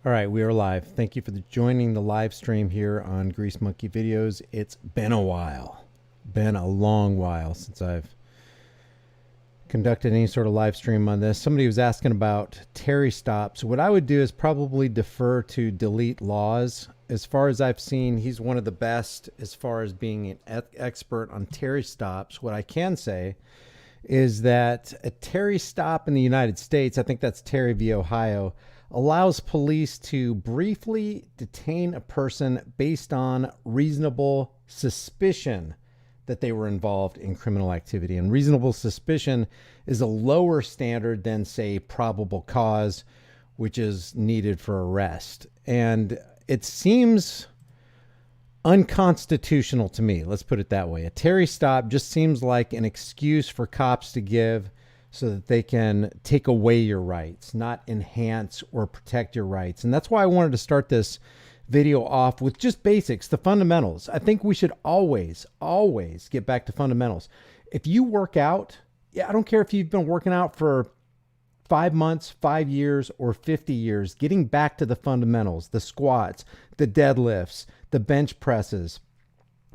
All right, we are live. Thank you for joining the live stream here on Grease Monkey Videos. It's been a while, been a long while since I've conducted any sort of live stream on this. Somebody was asking about Terry stops. What I would do is probably defer to Delete Laws. As far as I've seen, he's one of the best as far as being an expert on Terry stops. What I can say is that a Terry stop in the United States, I think that's Terry v. Ohio, allows police to briefly detain a person based on reasonable suspicion that they were involved in criminal activity. And reasonable suspicion is a lower standard than, say, probable cause, which is needed for arrest. And it seems unconstitutional to me. Let's put it that way. A Terry stop just seems like an excuse for cops to give so that they can take away your rights, not enhance or protect your rights. And that's why I wanted to start this video off with just basics, the fundamentals. I think we should always get back to fundamentals. If you work out, I don't care if you've been working out for 5 months, 5 years, or 50 years, getting back to the fundamentals, the squats, the deadlifts, the bench presses.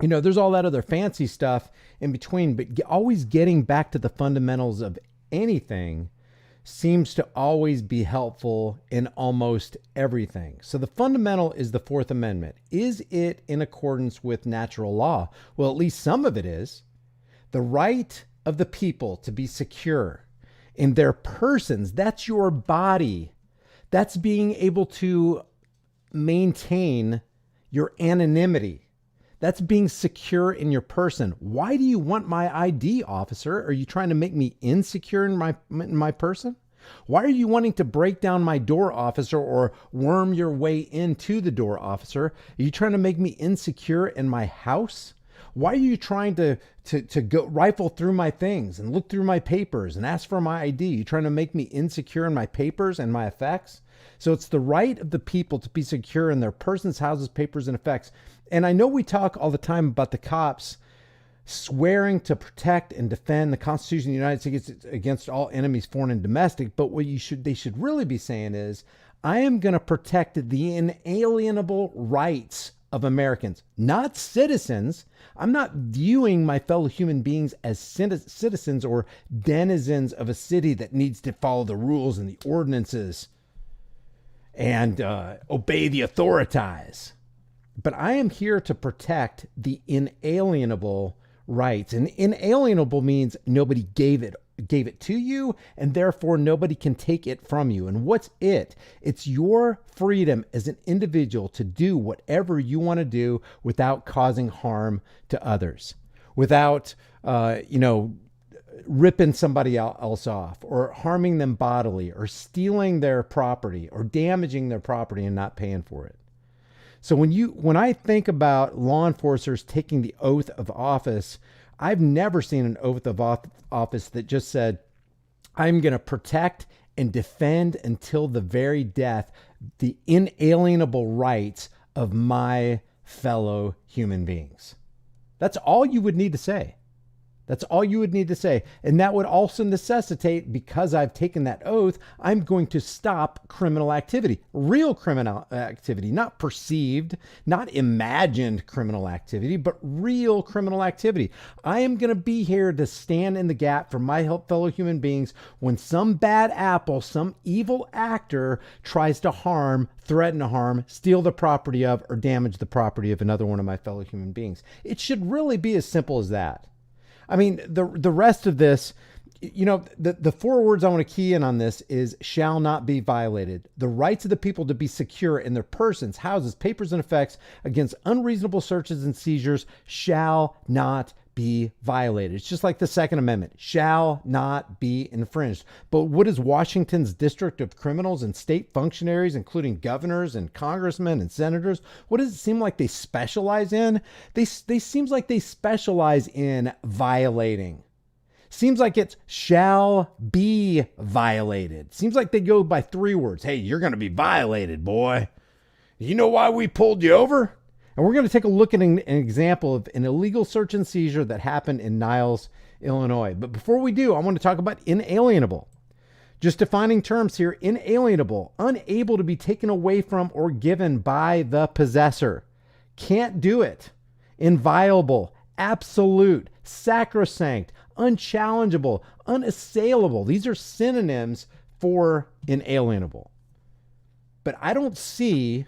You know, there's all that other fancy stuff in between, but always getting back to the fundamentals of anything seems to always be helpful in almost everything. So the fundamental is the Fourth Amendment. Is it in accordance with natural law? Well, at least some of it is. The right of the people to be secure in their persons, that's your body. That's being able to maintain your anonymity. That's being secure in your person. Why do you want my ID, officer? Are you trying to make me insecure in my person? Why are you wanting to break down my door, officer, or worm your way into the door, officer? Are you trying to make me insecure in my house? Why are you trying to go rifle through my things and look through my papers and ask for my ID? You trying to make me insecure in my papers and my effects? So it's the right of the people to be secure in their persons, houses, papers, and effects. And I know we talk all the time about the cops swearing to protect and defend the Constitution of the United States against all enemies, foreign and domestic. But what they should really be saying is, I am going to protect the inalienable rights of Americans, not citizens. I'm not viewing my fellow human beings as citizens or denizens of a city that needs to follow the rules and the ordinances and obey the authorities. But I am here to protect the inalienable rights. And inalienable means nobody gave it to you, and therefore nobody can take it from you. And what's it? It's your freedom as an individual to do whatever you want to do without causing harm to others, without, ripping somebody else off or harming them bodily or stealing their property or damaging their property and not paying for it. So when I think about law enforcers taking the oath of office, I've never seen an oath of office that just said, I'm going to protect and defend until the very death the inalienable rights of my fellow human beings. That's all you would need to say. That's all you would need to say. And that would also necessitate, because I've taken that oath, I'm going to stop criminal activity, real criminal activity, not perceived, not imagined criminal activity, but real criminal activity. I am going to be here to stand in the gap for my fellow human beings when some bad apple, some evil actor tries to harm, threaten to harm, steal the property of, or damage the property of another one of my fellow human beings. It should really be as simple as that. I mean, the rest of this, the 4 words I want to key in on this is shall not be violated. The rights of the people to be secure in their persons, houses, papers, and effects against unreasonable searches and seizures shall not be violated. It's just like the Second Amendment, shall not be infringed. But what is Washington's district of criminals and state functionaries, including governors and congressmen and senators, what does it seem like they specialize in? They seems like they specialize in violating. Seems like it's shall be violated. Seems like they go by 3 words. Hey, you're going to be violated, boy. You know why we pulled you over? And we're going to take a look at an example of an illegal search and seizure that happened in Niles, Illinois. But before we do, I want to talk about inalienable. Just defining terms here: inalienable, unable to be taken away from or given by the possessor. Can't do it. Inviolable, absolute, sacrosanct, unchallengeable, unassailable. These are synonyms for inalienable. But I don't see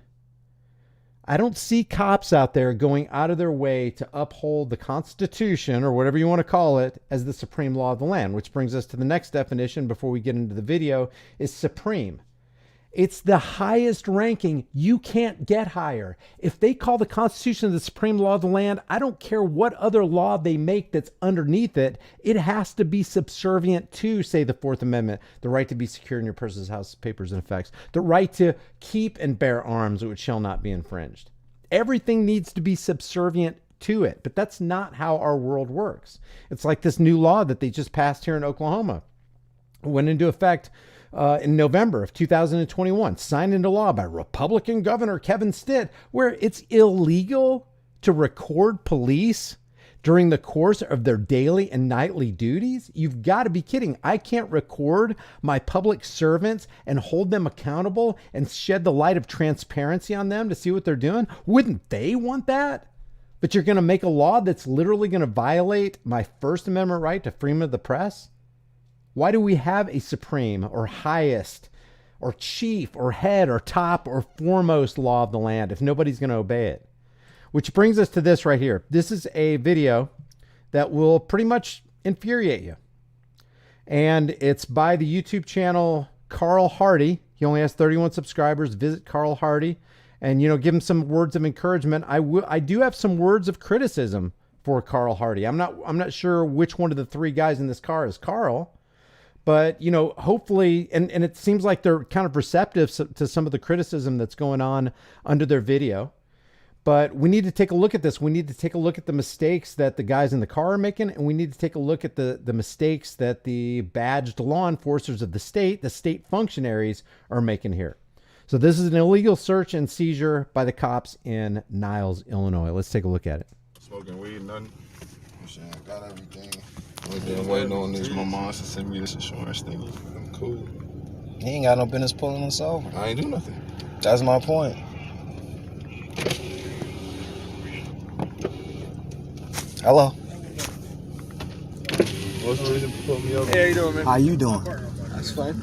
cops out there going out of their way to uphold the Constitution, or whatever you want to call it, as the supreme law of the land, which brings us to the next definition before we get into the video, is supreme. It's the highest ranking. You can't get higher. If they call the Constitution the supreme law of the land, I don't care what other law they make that's underneath it. It has to be subservient to, say, the Fourth Amendment, the right to be secure in your person's house, papers, and effects, the right to keep and bear arms which shall not be infringed. Everything needs to be subservient to it, but that's not how our world works. It's like this new law that they just passed here in Oklahoma. It went into effect in November of 2021, signed into law by Republican Governor Kevin Stitt, where it's illegal to record police during the course of their daily and nightly duties. You've got to be kidding. I can't record my public servants and hold them accountable and shed the light of transparency on them to see what they're doing. Wouldn't they want that? But you're going to make a law that's literally going to violate my First Amendment right to freedom of the press? Why do we have a supreme or highest or chief or head or top or foremost law of the land if nobody's going to obey it? Which brings us to this right here. This is a video that will pretty much infuriate you. And it's by the YouTube channel Carl Hardy. He only has 31 subscribers. Visit Carl Hardy and, give him some words of encouragement. I do have some words of criticism for Carl Hardy. I'm not sure which one of the three guys in this car is Carl. But, hopefully, and it seems like they're kind of receptive to some of the criticism that's going on under their video. But we need to take a look at this. We need to take a look at the mistakes that the guys in the car are making, and we need to take a look at the mistakes that the badged law enforcers of the state functionaries are making here. So this is an illegal search and seizure by the cops in Niles, Illinois. Let's take a look at it. Smoking weed, nothing. I got everything. I've been waiting on this. My mom to send me this insurance thing. I'm cool. He ain't got no business pulling us over. I ain't do nothing. That's my point. Hello. What's the reason for pulling me over? Hey, how you doing, man? How you doing? That's fine.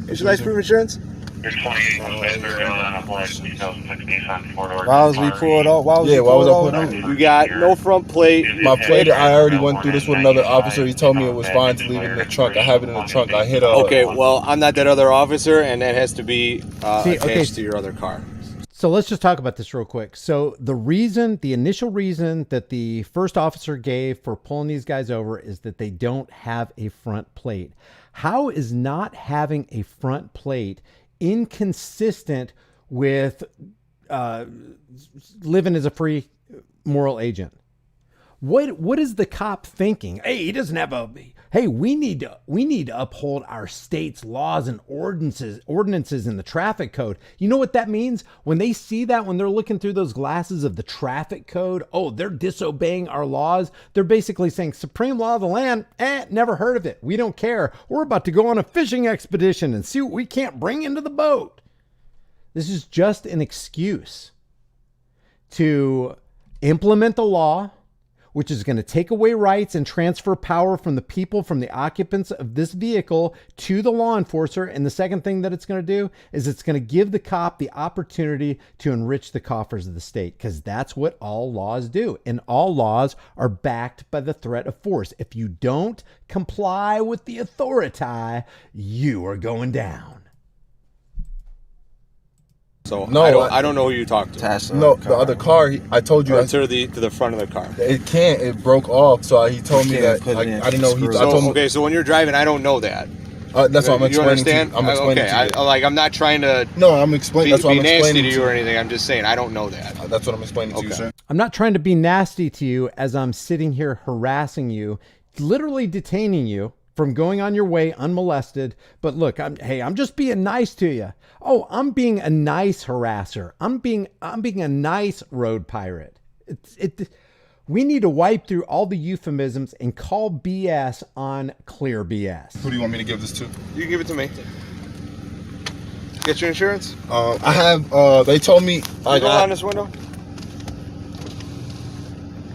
Is your license proof insurance? You're 28 on Westbury Island of Life, 2016 4-door. Why was we pulled off? Why was Yeah, we why was I pulled pulled off? over? You got no front plate. My plate, I already went through this with another officer. He told me it was fine to leave it in the trunk. I have it in the trunk. I hit a... Okay, well, I'm not that other officer, and that has to be attached to your other car. So let's just talk about this real quick. So the initial reason that the first officer gave for pulling these guys over is that they don't have a front plate. How is not having a front plate inconsistent with living as a free moral agent? What is the cop thinking? Hey, he doesn't have a... Hey, we need to uphold our state's laws and ordinances in the traffic code. You know what that means? When they see that, when they're looking through those glasses of the traffic code, oh, they're disobeying our laws. They're basically saying, supreme law of the land, never heard of it. We don't care. We're about to go on a fishing expedition and see what we can't bring into the boat. This is just an excuse to implement the law, which is going to take away rights and transfer power from the people, from the occupants of this vehicle to the law enforcer. And the second thing that it's going to do is it's going to give the cop the opportunity to enrich the coffers of the state, because that's what all laws do. And all laws are backed by the threat of force. If you don't comply with the authority, you are going down. So No, I don't know who you talked to. Tesla. No, the other car, I told you. To the front of the car. It can't. It broke off. So he told me that. put it in I didn't know. I screws. told him. Okay, so when you're driving, I don't know that. That's what I'm You explaining understand? to you. I'm explaining okay, to you. I'm not trying to No, I'm explaining. That's what be I'm nasty explaining to you or anything. I'm just saying I don't know that. That's what I'm explaining to you, Okay. sir. I'm not trying to be nasty to you as I'm sitting here harassing you, literally detaining you from going on your way unmolested. But look, I'm just being nice to you. Oh, I'm being a nice harasser. I'm being a nice road pirate. We need to wipe through all the euphemisms and call BS on clear BS. Who do you want me to give this to? You can give it to me. Get your insurance? I have, they told me. Go on this window.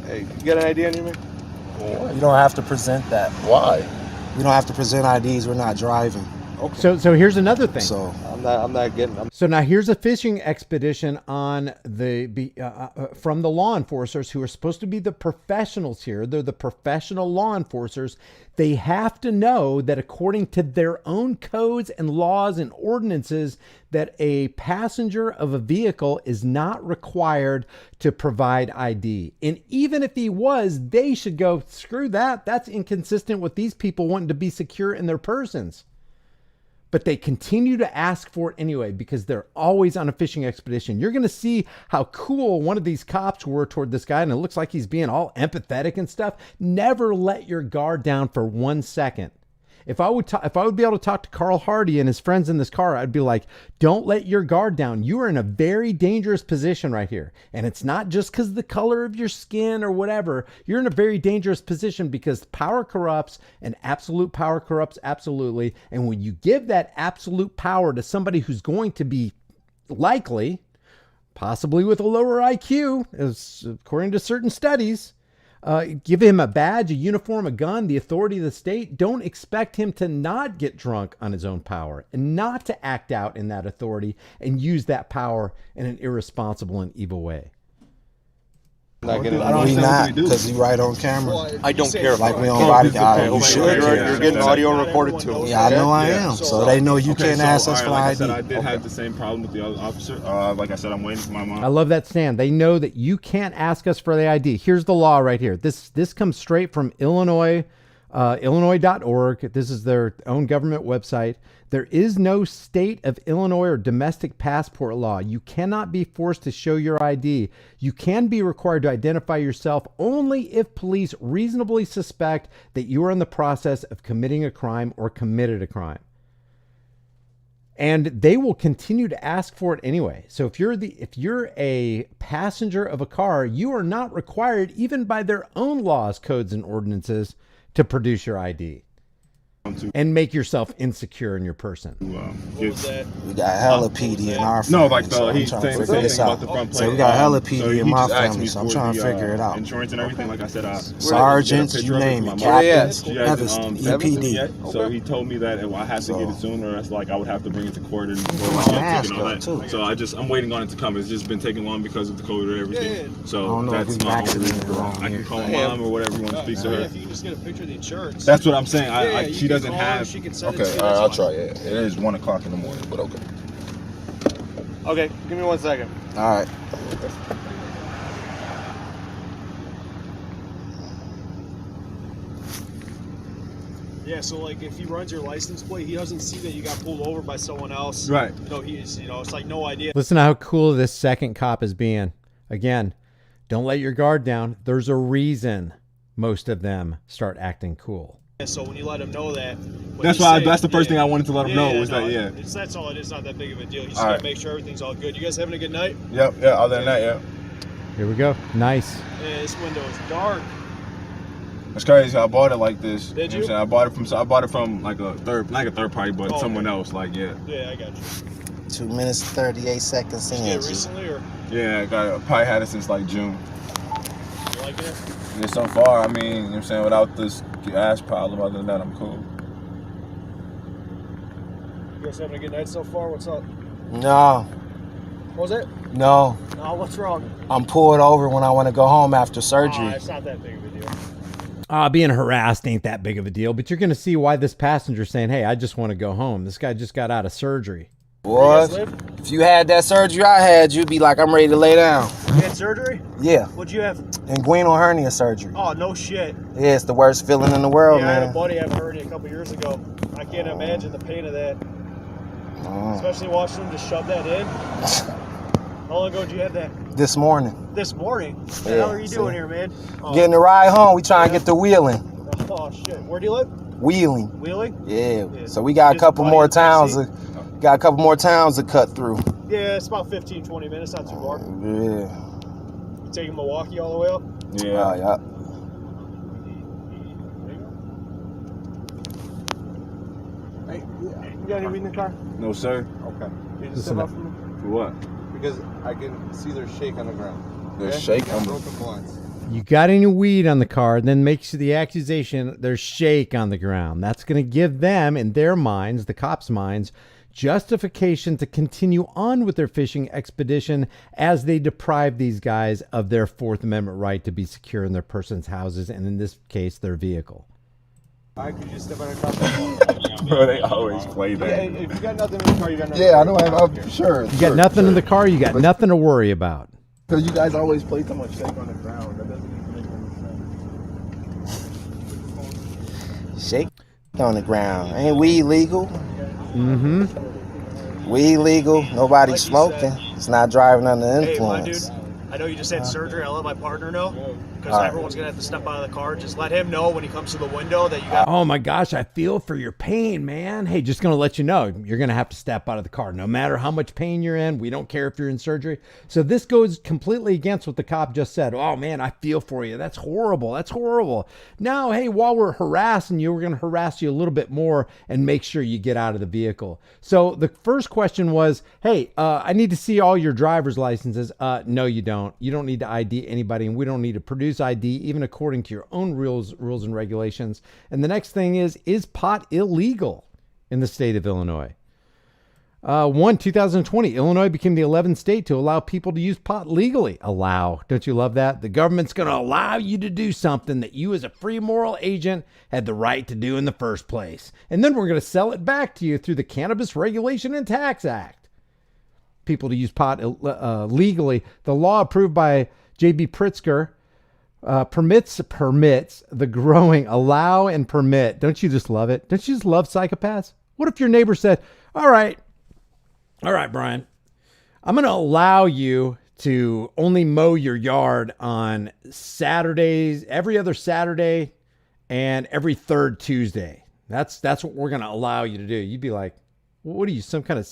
Hey, you got an ID on you, man? You don't have to present that. Why? We don't have to present IDs. We're not driving. Okay. So here's another thing. So I'm not getting. So now here's a fishing expedition on from the law enforcers who are supposed to be the professionals here. They're the professional law enforcers. They have to know that according to their own codes and laws and ordinances, that a passenger of a vehicle is not required to provide ID. And even if he was, they should go, screw that. That's inconsistent with these people wanting to be secure in their persons. But they continue to ask for it anyway because they're always on a fishing expedition. You're going to see how cool one of these cops were toward this guy, and it looks like he's being all empathetic and stuff. Never let your guard down for 1 second. If I would be able to talk to Carl Hardy and his friends in this car, I'd be like, don't let your guard down. You are in a very dangerous position right here. And it's not just because of the color of your skin or whatever. You're in a very dangerous position because power corrupts and absolute power corrupts absolutely. And when you give that absolute power to somebody who's going to be likely, possibly with a lower IQ, as according to certain studies, give him a badge, a uniform, a gun, the authority of the state. Don't expect him to not get drunk on his own power and not to act out in that authority and use that power in an irresponsible and evil way. Not getting. we not, because he right on camera. I don't care. Like we on body guard. You should. You're getting audio recorded too. Yeah, I know I am. So they know you can't ask us for like I ID. said, I did have the same problem with the other officer. Like I said, I'm waiting for my mom. I love that stand. They know that you can't ask us for the ID. Here's the law right here. This comes straight from Illinois, Illinois.org. This is their own government website. There is no state of Illinois or domestic passport law. You cannot be forced to show your ID. You can be required to identify yourself only if police reasonably suspect that you are in the process of committing a crime or committed a crime. And they will continue to ask for it anyway. So if you're a passenger of a car, you are not required, even by their own laws, codes, and ordinances, to produce your ID and make yourself insecure in your person. We got hella PD in our family. No, like so I'm he's trying to saying the figure same this thing about out. the front plate. So we got hella PD so in he my just asked family, me so I'm for trying to the, figure it out. Insurance and everything, like I said, Sergeants, you name it, captains, others, EPD. So he told me that I have to get it soon, or else like I would have to bring it to court and all that. So I'm waiting on it to come. It's just been taking long because of the code or everything. So that's my only. I can call mom or whatever you want to speak to her. If you can just get a picture of the insurance. That's what I'm saying. She doesn't have. Okay, I'll try. Yeah, it is 1 o'clock in the morning, but okay. Okay, give me 1 second. All right. Yeah, so like if he runs your license plate, he doesn't see that you got pulled over by someone else. Right. No, he's it's like no idea. Listen to how cool this second cop is being. Again, don't let your guard down. There's a reason most of them start acting cool. So when you let him know that, that's the first thing I wanted to let him know was that. That's all. It's not that big of a deal. You just all gotta right. make sure everything's all good. You guys having a good night? Yep. Yeah. Other than that, yeah. Here we go. Nice. Yeah, this window is dark. It's crazy. I bought it like this. Did You you? know what I'm saying? I bought it from like a third party, but someone else. Like Yeah, I got you. 2 minutes 38 seconds Did you get in. it recently or yeah, probably had it since like June. you liking it? Yeah, so far, I mean, you know what I'm saying, without this gas problem, other than that, I'm cool. You guys having a good night so far? What's up? No, What was it? no. No, what's wrong? I'm pulled over when I want to go home after surgery. It's not that big of a deal. Being harassed ain't that big of a deal, but you're going to see why this passenger's saying, hey, I just want to go home. This guy just got out of surgery. Boy, if you had that surgery I had, you'd be like, I'm ready to lay down. You had surgery? Yeah, What'd you have? inguinal hernia surgery. Oh, no shit. Yeah, it's the worst feeling in the world, Yeah, I had a man. buddy have a hernia a couple years ago. I can't imagine the pain of that. Mm. Especially watching them just shove that in. How long ago did you have that? This morning. This morning? What the Yeah, hell are you see. doing here, man? Oh, Getting the ride home, we trying to get the wheeling. oh, shit. Where do you live? Wheeling. Wheeling? Yeah. Yeah. So we got a Just couple buddy more in towns. Tennessee? Got a couple more towns to cut through. Yeah, it's about 15, 20 minutes, not too far. Yeah. taking Milwaukee all the way up? Yeah. Yeah. Hey, you got any weed in the car? No, sir. Okay. You just Listen step up. out from me? For what? Because I can see there's shake on the ground. There's Okay? shake You got on the- broken blinds. You got any weed on the car, then makes the accusation there's shake on the ground. That's going to give them, in their minds, the cops' minds, justification to continue on with their fishing expedition as they deprive these guys of their Fourth Amendment right to be secure in their person's houses, and in this case, their vehicle. Alright, could you just step out across Bro, they always play Yeah, that. if you got nothing in the car, you got nothing. Yeah, I know. I'm sure. You got nothing in the car, you got nothing to worry about. Because you guys always play so much shake on the ground. That doesn't even make any sense. Shake on the ground. Ain't weed legal? Mm-hmm. Weed legal. Nobody Like you smoking. said. It's not driving under Hey, my dude, influence. I know you just had surgery. I'll let my partner know because everyone's going to have to step out of the car. Just let him know when he comes to the window that you got. Oh my gosh, I feel for your pain, man. Hey, just going to let you know, you're going to have to step out of the car. No matter how much pain you're in, we don't care if you're in surgery. So this goes completely against what the cop just said. Oh man, I feel for you. That's horrible. That's horrible. Now, hey, while we're harassing you, we're going to harass you a little bit more and make sure you get out of the vehicle. So the first question was, hey, I need to see all your driver's licenses. No, you don't. You don't need to ID anybody, and we don't need to produce ID, even according to your own rules and regulations. And the next thing is pot illegal in the state of Illinois? 2020, Illinois became the 11th state to allow people to use pot legally. Allow. Don't you love that? The government's going to allow you to do something that you as a free moral agent had the right to do in the first place. And then we're going to sell it back to you through the Cannabis Regulation and Tax Act. People to use pot legally. The law approved by J.B. Pritzker permits the growing, allow and permit. Don't you just love it? Don't you just love psychopaths? What if your neighbor said, all right, Brian, I'm going to allow you to only mow your yard on Saturdays, every other Saturday and every third Tuesday. That's what we're going to allow you to do. You'd be like, what are you, some kind of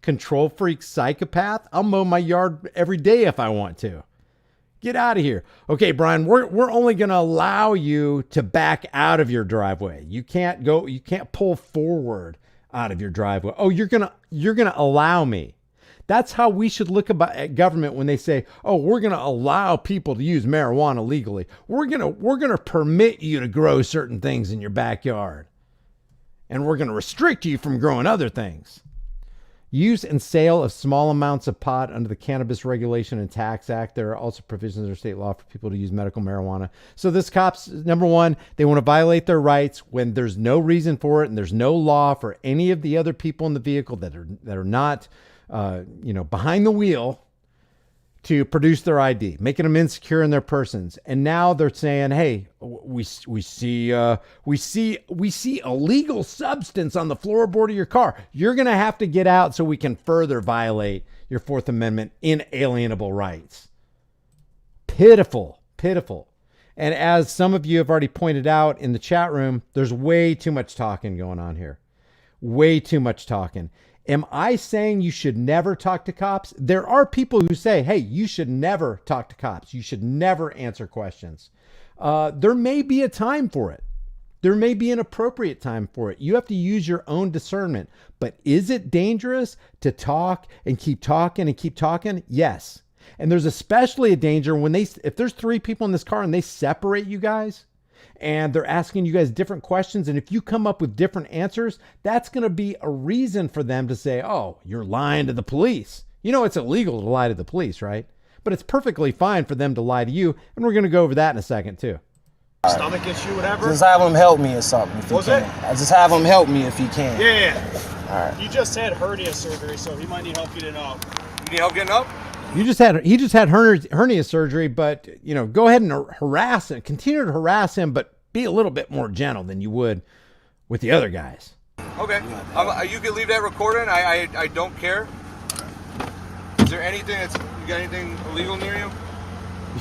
control freak psychopath? I'll mow my yard every day if I want to. Get out of here. Okay, Brian, we're only going to allow you to back out of your driveway. You can't pull forward out of your driveway. Oh, you're going to allow me. That's how we should look at government when they say, "Oh, we're going to allow people to use marijuana legally. We're going to permit you to grow certain things in your backyard. And we're going to restrict you from growing other things." Use and sale of small amounts of pot under the Cannabis Regulation and Tax Act. There are also provisions under state law for people to use medical marijuana. So this cops, number one, they want to violate their rights when there's no reason for it and there's no law for any of the other people in the vehicle that are not, behind the wheel to produce their ID, making them insecure in their persons. And now they're saying, hey, we see illegal substance on the floorboard of your car. You're going to have to get out so we can further violate your Fourth Amendment inalienable rights. Pitiful. And as some of you have already pointed out in the chat room, there's way too much talking going on here. Way too much talking. Am I saying you should never talk to cops? There are people who say, hey, you should never talk to cops. You should never answer questions. There may be a time for it. There may be an appropriate time for it. You have to use your own discernment. But is it dangerous to talk and keep talking and keep talking? Yes. And there's especially a danger when if there's three people in this car and they separate you guys, and they're asking you guys different questions, and if you come up with different answers, that's going to be a reason for them to say, oh, you're lying to the police. You know it's illegal to lie to the police, right? But it's perfectly fine for them to lie to you, and we're going to go over that in a second, too. Stomach issue, whatever. Just have him help me or something if he can. Just have him help me if he can. Yeah. All right. He just had hernia surgery, so he might need help getting up. You need help getting up? He just had hernia surgery, but go ahead and harass him, continue to harass him, but be a little bit more gentle than you would with the other guys. Okay. You can leave that recording. I don't care. Is there anything you got anything illegal near you?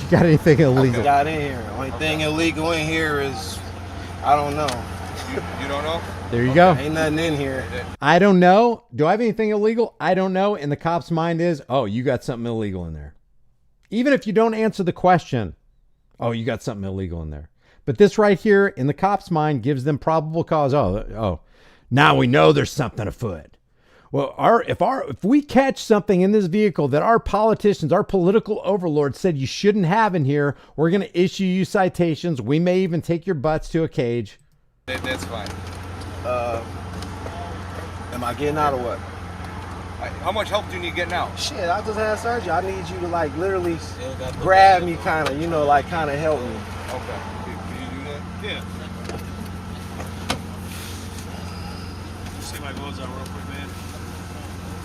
You got anything illegal? Got in here. Only thing illegal in here is, I don't know. You don't know? There you go. Ain't nothing in here. I don't know. Do I have anything illegal? I don't know. And the cop's mind is, oh, you got something illegal in there. Even if you don't answer the question, oh, you got something illegal in there. But this right here, in the cop's mind, gives them probable cause. Oh, now we know there's something afoot. Well, if we catch something in this vehicle that our politicians, our political overlords said you shouldn't have in here, we're going to issue you citations. We may even take your butts to a cage. That's fine. Am I getting out or what? How much help do you need getting out? Shit, I just had surgery. I need you to like literally grab me, kind of, you know, like kind of help me. Okay. Can you do that? Yeah. See my gloves out real quick, man.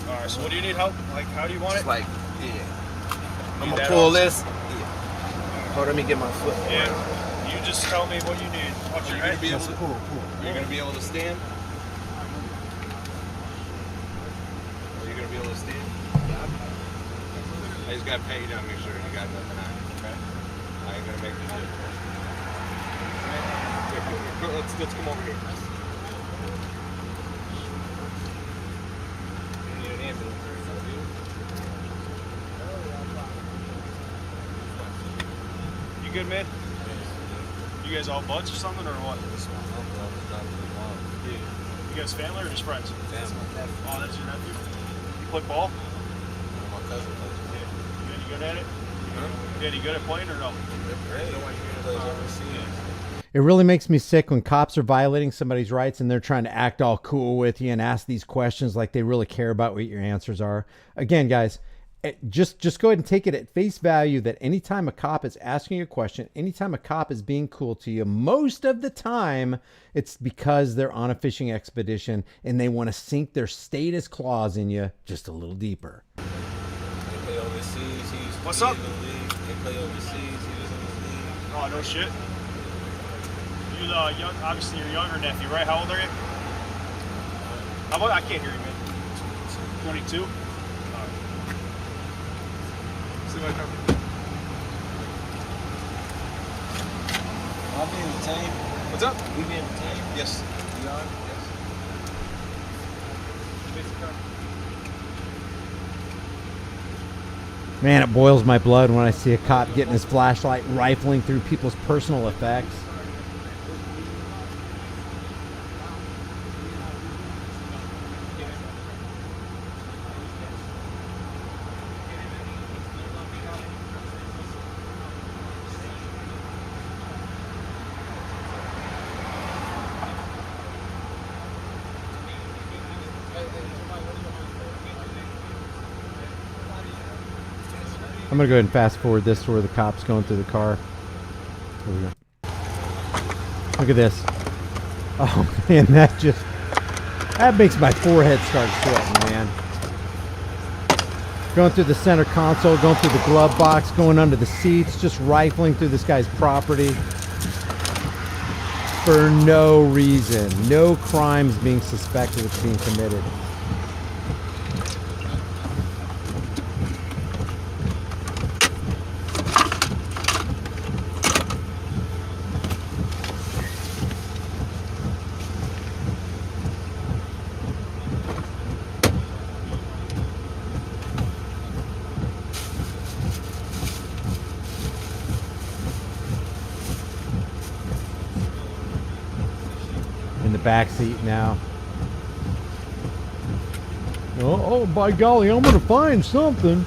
All right. So what do you need help? Like, how do you want it? Like, yeah. I'm gonna pull this. Yeah. Hold on, let me get my foot. Yeah. You just tell me what you need. Watch your head. Cool. You're gonna be able to stand? Are you gonna be able to stand? I just gotta pat you down, make sure you got nothing on you, okay? I ain't gonna make this difference. Let's come over here. You need an ambulance or something? You good, man? You guys all buds or something, or what? Yeah. You guys family or just friends? Family. Oh, that's your nephew? You play ball? My cousin plays. Yeah. You good at it? Huh? Yeah, you good at playing or no? Great. Plays overseas. It really makes me sick when cops are violating somebody's rights and they're trying to act all cool with you and ask these questions like they really care about what your answers are. Again, guys, just go ahead and take it at face value that anytime a cop is asking you a question, anytime a cop is being cool to you, most of the time it's because they're on a fishing expedition and they want to sink their status claws in you just a little deeper. They play overseas. What's up? They play overseas. He was in the league. Oh, no shit. You young, obviously your younger nephew, right? How old are you? How about, I can't hear you, man. 22? See what comes. I'll be entertained. What's up? We be entertained. Yes. You on? Yes. Man, it boils my blood when I see a cop getting his flashlight rifling through people's personal effects. I'm going to go ahead and fast forward this to where the cop's going through the car. Here we go. Look at this. Oh, man, that makes my forehead start sweating, man. Going through the center console, going through the glove box, going under the seats, just rifling through this guy's property. For no reason. No crimes being suspected of being committed. In the back seat now. Oh, by golly, I'm gonna find something.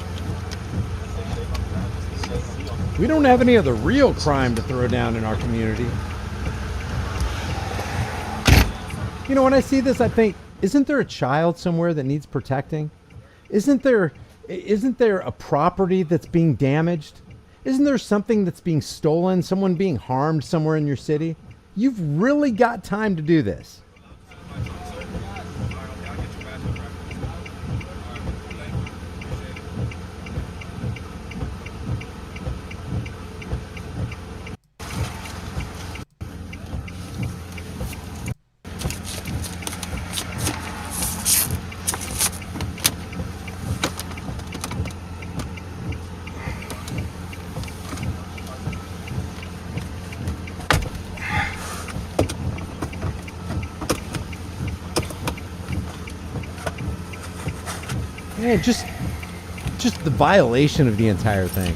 We don't have any other real crime to throw down in our community. You know, when I see this, I think, isn't there a child somewhere that needs protecting? Isn't there a property that's being damaged? Isn't there something that's being stolen, someone being harmed somewhere in your city? You've really got time to do this. Man, just the violation of the entire thing.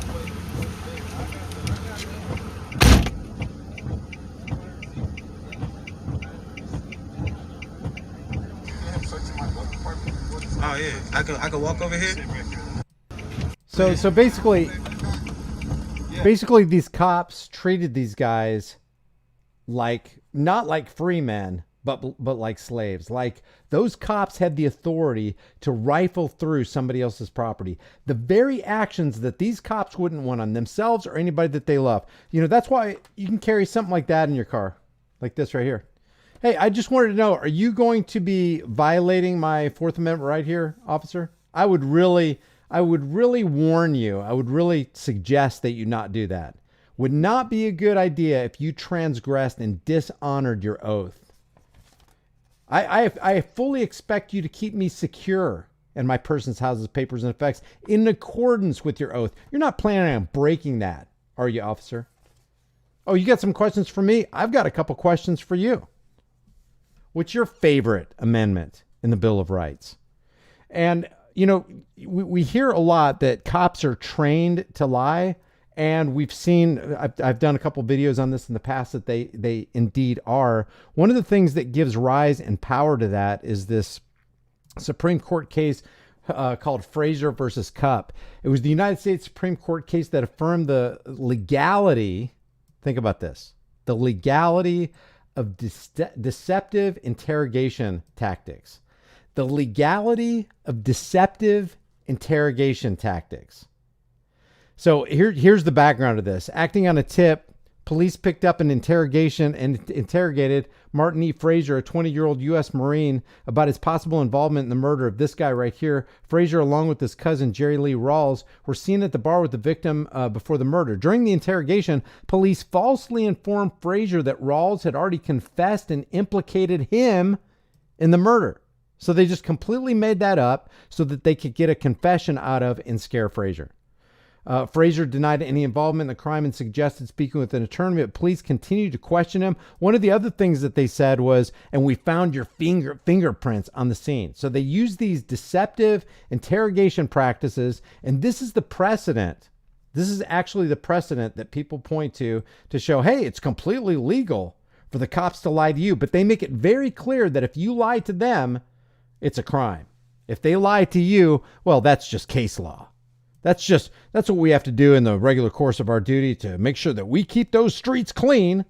Oh yeah, I can walk over here. So basically these cops treated these guys like, not like free men, but like slaves. Like, those cops had the authority to rifle through somebody else's property. The very actions that these cops wouldn't want on themselves or anybody that they love. You know, that's why you can carry something like that in your car, like this right here. Hey, I just wanted to know, are you going to be violating my Fourth Amendment right here, officer? I would really warn you. I would really suggest that you not do that. Would not be a good idea if you transgressed and dishonored your oath. I fully expect you to keep me secure and my person's, houses, papers, and effects in accordance with your oath. You're not planning on breaking that, are you, officer? Oh, you got some questions for me? I've got a couple questions for you. What's your favorite amendment in the Bill of Rights? And, you know, we hear a lot that cops are trained to lie. And we've seen, I've done a couple videos on this in the past, that they indeed are. One of the things that gives rise and power to that is this Supreme Court case called Frazier versus Cupp. It was the United States Supreme Court case that affirmed the legality, think about this, the legality of deceptive interrogation tactics. The legality of deceptive interrogation tactics. So here's the background of this. Acting on a tip, police picked up an interrogation and interrogated Martin E. Frazier, a 20-year-old U.S. Marine, about his possible involvement in the murder of this guy right here. Frazier, along with his cousin, Jerry Lee Rawls, were seen at the bar with the victim before the murder. During the interrogation, police falsely informed Frazier that Rawls had already confessed and implicated him in the murder. So they just completely made that up so that they could get a confession out of and scare Frazier. Frazier denied any involvement in the crime and suggested speaking with an attorney, but police continued to question him. One of the other things that they said was, and we found your fingerprints on the scene. So they used these deceptive interrogation practices, and this is the precedent. This is actually the precedent that people point to show, hey, it's completely legal for the cops to lie to you, but they make it very clear that if you lie to them, it's a crime. If they lie to you, well, that's just case law. That's what we have to do in the regular course of our duty to make sure that we keep those streets clean.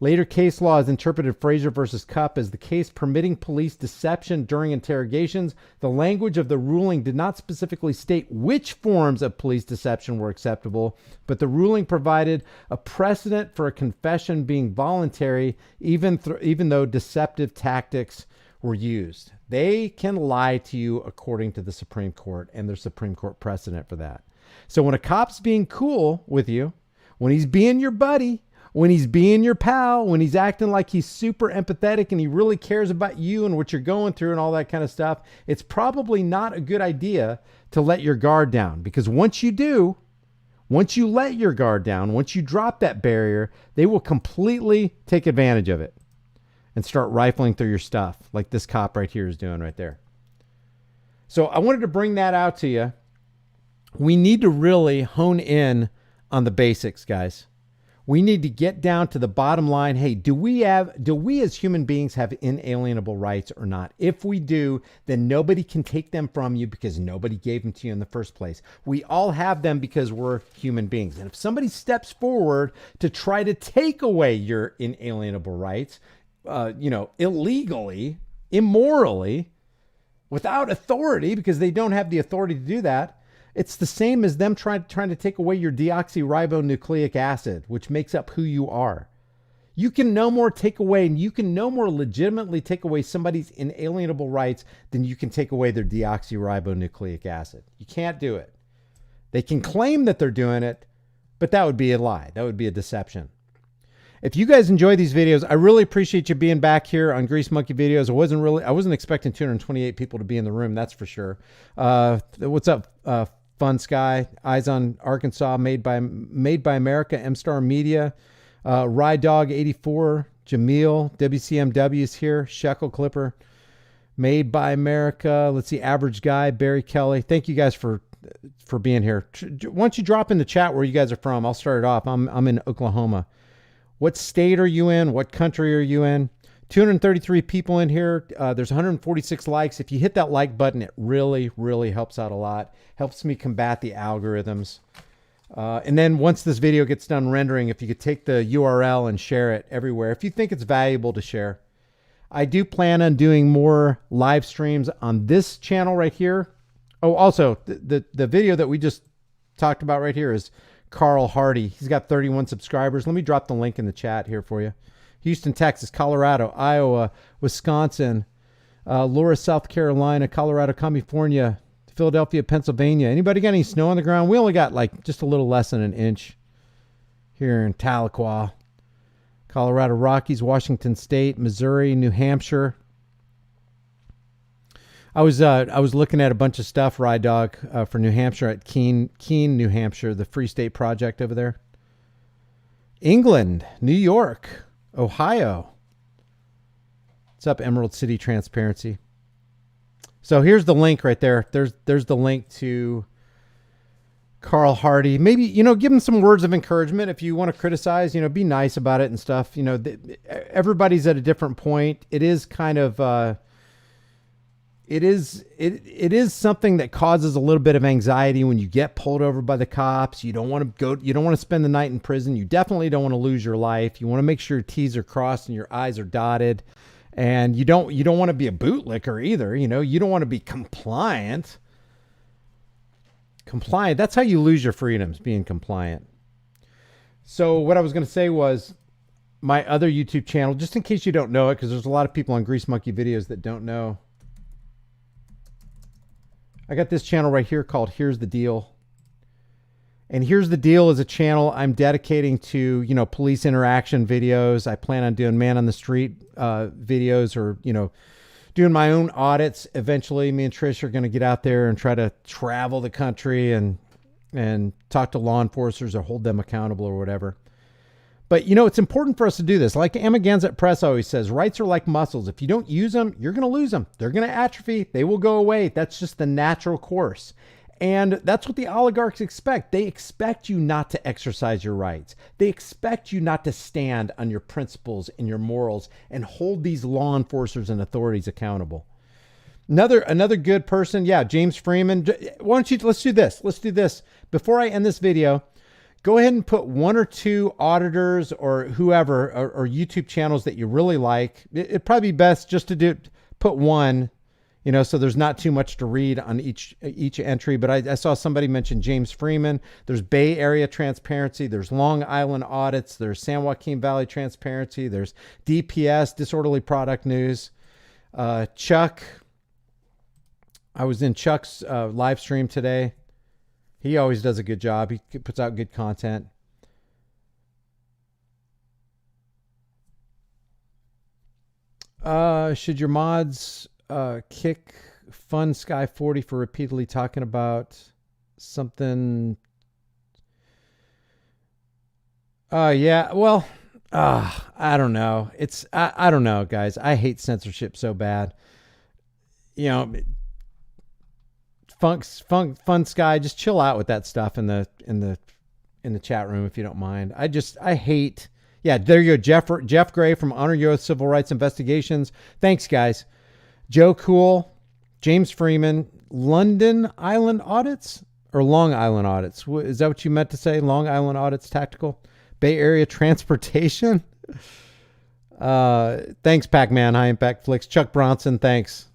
Later case law has interpreted Frazier versus Cupp as the case permitting police deception during interrogations. The language of the ruling did not specifically state which forms of police deception were acceptable, but the ruling provided a precedent for a confession being voluntary, even though deceptive tactics were used. They can lie to you according to the Supreme Court and their Supreme Court precedent for that. So when a cop's being cool with you, when he's being your buddy, when he's being your pal, when he's acting like he's super empathetic and he really cares about you and what you're going through and all that kind of stuff, it's probably not a good idea to let your guard down. Because once you do, once you let your guard down, once you drop that barrier, they will completely take advantage of it and start rifling through your stuff like this cop right here is doing right there. So I wanted to bring that out to you. We need to really hone in on the basics, guys. We need to get down to the bottom line. Hey, do we as human beings have inalienable rights or not? If we do, then nobody can take them from you because nobody gave them to you in the first place. We all have them because we're human beings. And if somebody steps forward to try to take away your inalienable rights, illegally, immorally, without authority, because they don't have the authority to do that, it's the same as them trying to take away your deoxyribonucleic acid, which makes up who you are. You can no more take away, and you can no more legitimately take away somebody's inalienable rights than you can take away their deoxyribonucleic acid. You can't do it. They can claim that they're doing it, but that would be a lie. That would be a deception. If you guys enjoy these videos, I really appreciate you being back here on Grease Monkey Videos. I wasn't expecting 228 people to be in the room, that's for sure. What's up, Fun Sky, Eyes on Arkansas, Made by America, M-Star Media, Ride Dog 84, Jameel, WCMW's here, Shekel Clipper, Made by America. Let's see, Average Guy, Barry Kelly. Thank you guys for being here. Why don't you drop in the chat where you guys are from? I'll start it off. I'm in Oklahoma. What state are you in? What country are you in? 233 people in here. There's 146 likes. If you hit that like button, it really, really helps out a lot. Helps me combat the algorithms. And then once this video gets done rendering, if you could take the URL and share it everywhere, if you think it's valuable to share. I do plan on doing more live streams on this channel right here. Oh, also, the video that we just talked about right here is Carl Hardy. He's got 31 subscribers. Let me drop the link in the chat here for you. Houston, Texas, Colorado, Iowa, Wisconsin, Laura, South Carolina, Colorado, California, Philadelphia, Pennsylvania. Anybody got any snow on the ground? We only got like just a little less than an inch here in Tahlequah. Colorado Rockies, Washington State, Missouri, New Hampshire. I was looking at a bunch of stuff, Ride Dog, for New Hampshire at Keene, New Hampshire, the Free State Project over there. England, New York, Ohio. What's up, Emerald City Transparency? So here's the link right there. There's the link to Carl Hardy. Maybe, give him some words of encouragement. If you want to criticize, be nice about it and stuff. Everybody's at a different point. It is kind of, it is something that causes a little bit of anxiety when you get pulled over by the cops. You don't want to spend the night in prison. You definitely don't want to lose your life. You want to make sure your T's are crossed and your I's are dotted. And you don't want to be a bootlicker either. You don't want to be compliant. Compliant. That's how you lose your freedoms, being compliant. So what I was going to say was my other YouTube channel, just in case you don't know it, because there's a lot of people on Grease Monkey videos that don't know. I got this channel right here called Here's the Deal. And Here's the Deal is a channel I'm dedicating to, police interaction videos. I plan on doing man on the street videos, or, doing my own audits. Eventually, me and Trish are going to get out there and try to travel the country and talk to law enforcers or hold them accountable or whatever. But, it's important for us to do this. Like Amagansett Press always says, rights are like muscles. If you don't use them, you're going to lose them. They're going to atrophy. They will go away. That's just the natural course. And that's what the oligarchs expect. They expect you not to exercise your rights. They expect you not to stand on your principles and your morals and hold these law enforcers and authorities accountable. Another good person. Yeah, James Freeman. Let's do this. Let's do this. Before I end this video, go ahead and put one or two auditors or whoever or YouTube channels that you really like. It'd probably be best just to put one, so there's not too much to read on each entry. But I saw somebody mention James Freeman. There's Bay Area Transparency. There's Long Island Audits. There's San Joaquin Valley Transparency. There's DPS, Disorderly Product News. Chuck. I was in Chuck's live stream today. He always does a good job. He puts out good content. Should your mods kick Fun Sky 40 for repeatedly talking about something? Yeah, well, I don't know. I don't know, guys. I hate censorship so bad. Fun Sky, just chill out with that stuff in the chat room if you don't mind. I hate. Yeah, there you go, Jeff Gray from Honor Your Oath Civil Rights Investigations. Thanks, guys. Joe Cool, James Freeman, London Island Audits or Long Island Audits. Is that what you meant to say? Long Island Audits Tactical, Bay Area Transportation. Thanks, Pac-Man, High Impact Flicks, Chuck Bronson. Thanks.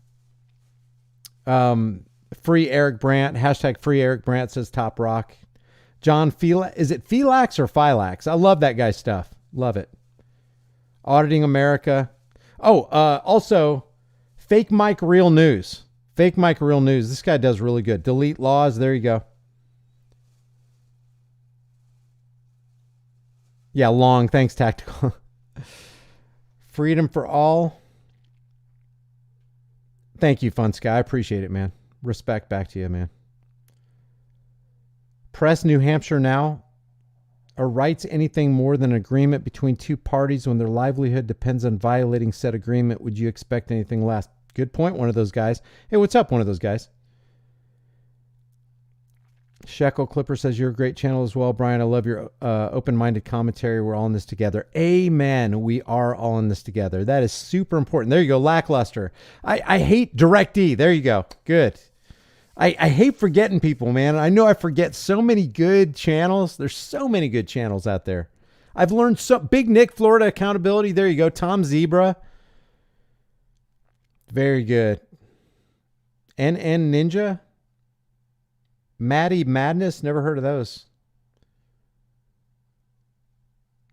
Free Eric Brandt, hashtag Free Eric Brandt says Top Rock. John is it Phelix or Phylax? I love that guy's stuff. Love it. Auditing America. Oh, also Fake Mike Real News. Fake Mike Real News. This guy does really good. Delete Laws. There you go. Yeah, long. Thanks, Tactical. Freedom for All. Thank you, Fun Sky. I appreciate it, man. Respect back to you, man. Press New Hampshire Now. Are rights anything more than an agreement between two parties when their livelihood depends on violating said agreement? Would you expect anything less? Good point, one of those guys. Hey, what's up, one of those guys? Shekel Clipper says, you're a great channel as well, Brian. I love your open-minded commentary. We're all in this together. Amen. We are all in this together. That is super important. There you go. Lackluster. I hate DirectD. There you go. Good. I hate forgetting people, man. I know I forget so many good channels. There's so many good channels out there. I've learned so. Big Nick, Florida Accountability. There you go. Tom Zebra. Very good. NN Ninja. Maddie Madness. Never heard of those.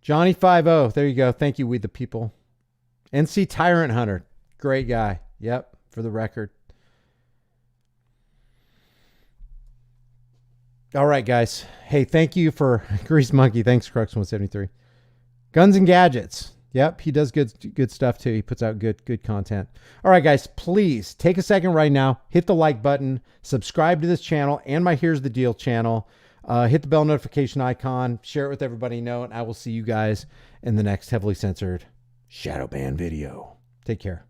Johnny 50. There you go. Thank you, We the People. NC Tyrant Hunter. Great guy. Yep. For the record. All right, guys. Hey, thank you for Grease Monkey. Thanks, Crux173. Guns and Gadgets. Yep, he does good stuff too. He puts out good content. All right, guys, please take a second right now. Hit the like button. Subscribe to this channel and my Here's the Deal channel. Hit the bell notification icon. Share it with everybody you know, and I will see you guys in the next heavily censored shadow ban video. Take care.